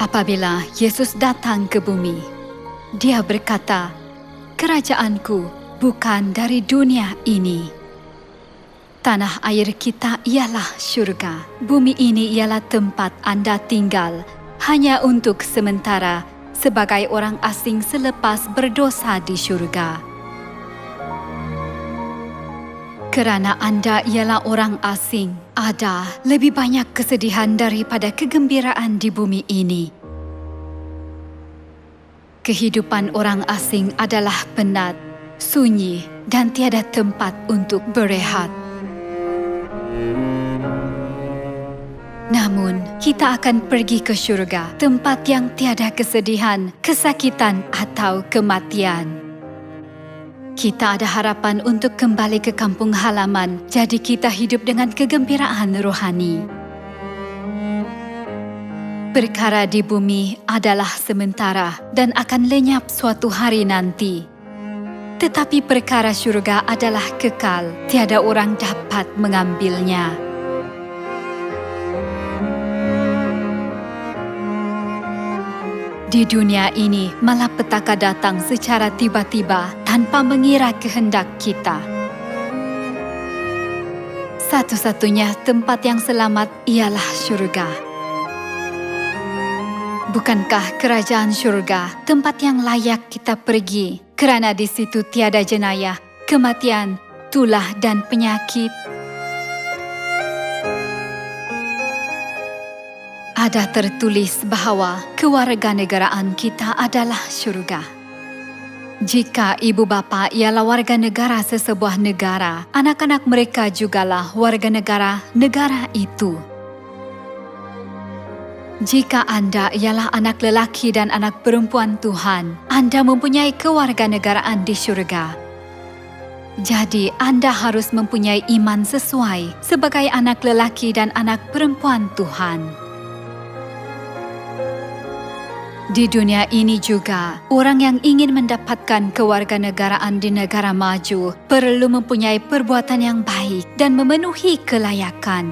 Apabila Yesus datang ke bumi, Dia berkata, "Kerajaanku bukan dari dunia ini." Tanah air kita ialah syurga. Bumi ini ialah tempat Anda tinggal hanya untuk sementara sebagai orang asing selepas berdosa di syurga. Kerana Anda ialah orang asing, ada lebih banyak kesedihan daripada kegembiraan di bumi ini. Kehidupan orang asing adalah penat, sunyi, dan tiada tempat untuk berehat. Namun, kita akan pergi ke syurga, tempat yang tiada kesedihan, kesakitan, atau kematian. Kita ada harapan untuk kembali ke kampung halaman, jadi kita hidup dengan kegembiraan rohani. Perkara di bumi adalah sementara dan akan lenyap suatu hari nanti. Tetapi perkara syurga adalah kekal, tiada orang dapat mengambilnya. Di dunia ini, malapetaka datang secara tiba-tiba tanpa mengira kehendak kita. Satu-satunya tempat yang selamat ialah syurga. Bukankah kerajaan syurga tempat yang layak kita pergi, kerana di situ tiada jenayah, kematian, tulah dan penyakit? Ada tertulis bahawa kewarganegaraan kita adalah syurga. Jika ibu bapa ialah warga negara sesebuah negara, anak-anak mereka jugalah warga negara negara itu. Jika Anda ialah anak lelaki dan anak perempuan Tuhan, Anda mempunyai kewarganegaraan di syurga. Jadi, Anda harus mempunyai iman sesuai sebagai anak lelaki dan anak perempuan Tuhan. Di dunia ini juga, orang yang ingin mendapatkan kewarganegaraan di negara maju perlu mempunyai perbuatan yang baik dan memenuhi kelayakan.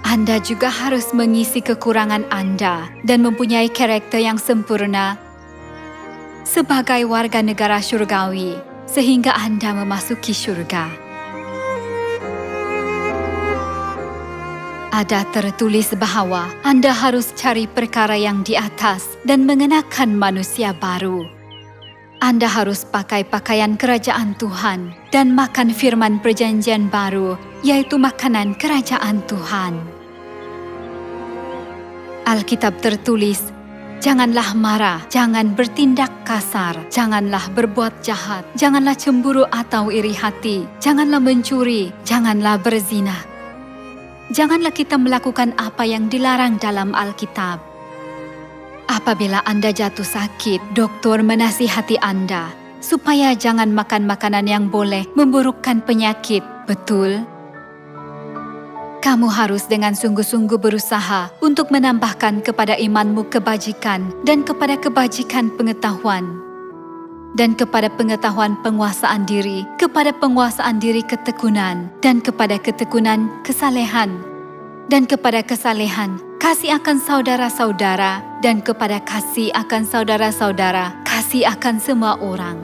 Anda juga harus mengisi kekurangan Anda dan mempunyai karakter yang sempurna sebagai warga negara syurgawi, sehingga Anda memasuki syurga. Ada tertulis bahawa Anda harus cari perkara yang di atas dan mengenakan manusia baru. Anda harus pakai pakaian kerajaan Tuhan dan makan firman perjanjian baru, yaitu makanan kerajaan Tuhan. Alkitab tertulis, "Janganlah marah, jangan bertindak kasar, janganlah berbuat jahat, janganlah cemburu atau iri hati, janganlah mencuri, janganlah berzina." Janganlah kita melakukan apa yang dilarang dalam Alkitab. Apabila Anda jatuh sakit, doktor menasihati Anda supaya jangan makan makanan yang boleh memburukkan penyakit, betul? Kamu harus dengan sungguh-sungguh berusaha untuk menambahkan kepada imanmu kebajikan dan kepada kebajikan pengetahuan. Dan kepada pengetahuan penguasaan diri, kepada penguasaan diri ketekunan, dan kepada ketekunan kesalehan, dan kepada kesalehan kasih akan saudara-saudara, dan kepada kasih akan saudara-saudara kasih akan semua orang.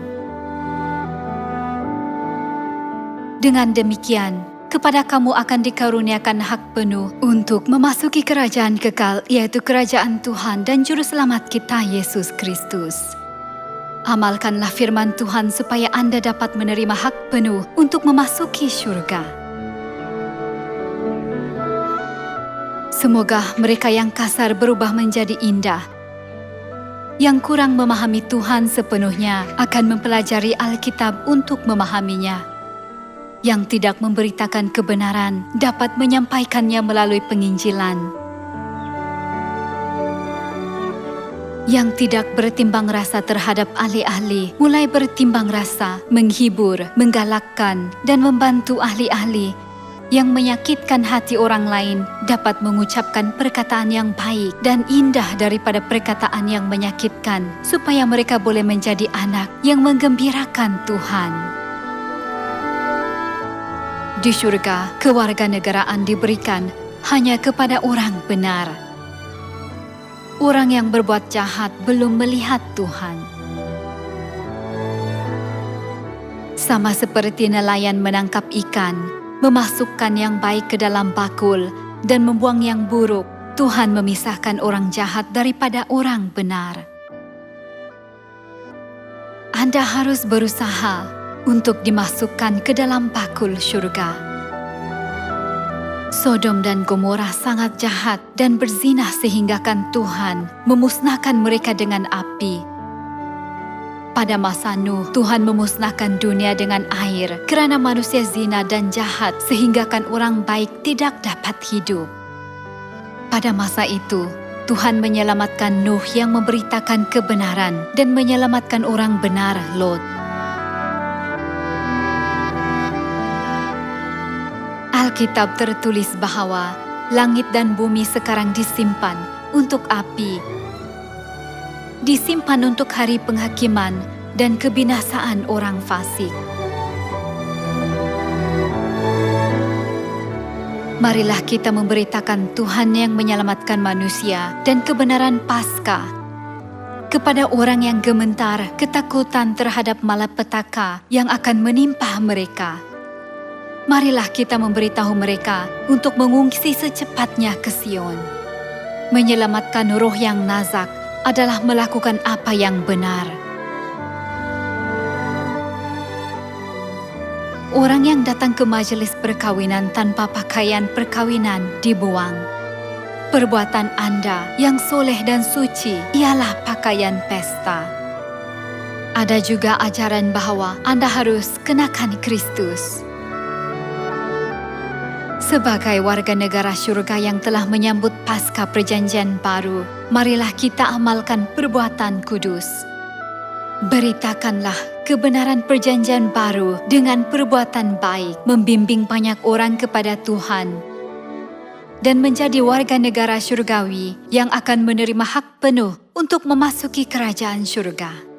Dengan demikian, kepada kamu akan dikaruniakan hak penuh untuk memasuki kerajaan kekal, yaitu kerajaan Tuhan dan Juru Selamat kita Yesus Kristus. Amalkanlah firman Tuhan supaya Anda dapat menerima hak penuh untuk memasuki syurga. Semoga mereka yang kasar berubah menjadi indah. Yang kurang memahami Tuhan sepenuhnya akan mempelajari Alkitab untuk memahaminya. Yang tidak memberitakan kebenaran dapat menyampaikannya melalui penginjilan. Yang tidak bertimbang rasa terhadap ahli-ahli, mulai bertimbang rasa, menghibur, menggalakkan, dan membantu ahli-ahli. Yang menyakitkan hati orang lain dapat mengucapkan perkataan yang baik dan indah daripada perkataan yang menyakitkan, supaya mereka boleh menjadi anak yang menggembirakan Tuhan. Di syurga, kewarganegaraan diberikan hanya kepada orang benar. Orang yang berbuat jahat belum melihat Tuhan. Sama seperti nelayan menangkap ikan, memasukkan yang baik ke dalam bakul dan membuang yang buruk, Tuhan memisahkan orang jahat daripada orang benar. Anda harus berusaha untuk dimasukkan ke dalam bakul syurga. Sodom dan Gomora sangat jahat dan berzina sehinggakan Tuhan memusnahkan mereka dengan api. Pada masa Nuh, Tuhan memusnahkan dunia dengan air kerana manusia zina dan jahat sehinggakan orang baik tidak dapat hidup. Pada masa itu, Tuhan menyelamatkan Nuh yang memberitakan kebenaran dan menyelamatkan orang benar Lot. Alkitab tertulis bahawa langit dan bumi sekarang disimpan untuk api, disimpan untuk hari penghakiman dan kebinasaan orang fasik. Marilah kita memberitakan Tuhan yang menyelamatkan manusia dan kebenaran Paskah kepada orang yang gemetar ketakutan terhadap malapetaka yang akan menimpa mereka. Marilah kita memberitahu mereka untuk mengungsi secepatnya ke Sion. Menyelamatkan roh yang nazak adalah melakukan apa yang benar. Orang yang datang ke majelis perkawinan tanpa pakaian perkawinan dibuang. Perbuatan Anda yang soleh dan suci ialah pakaian pesta. Ada juga ajaran bahawa Anda harus kenakan Kristus. Sebagai warga negara syurga yang telah menyambut Paskah Perjanjian Baru, marilah kita amalkan perbuatan kudus. Beritakanlah kebenaran Perjanjian Baru dengan perbuatan baik, membimbing banyak orang kepada Tuhan, dan menjadi warga negara syurgawi yang akan menerima hak penuh untuk memasuki kerajaan syurga.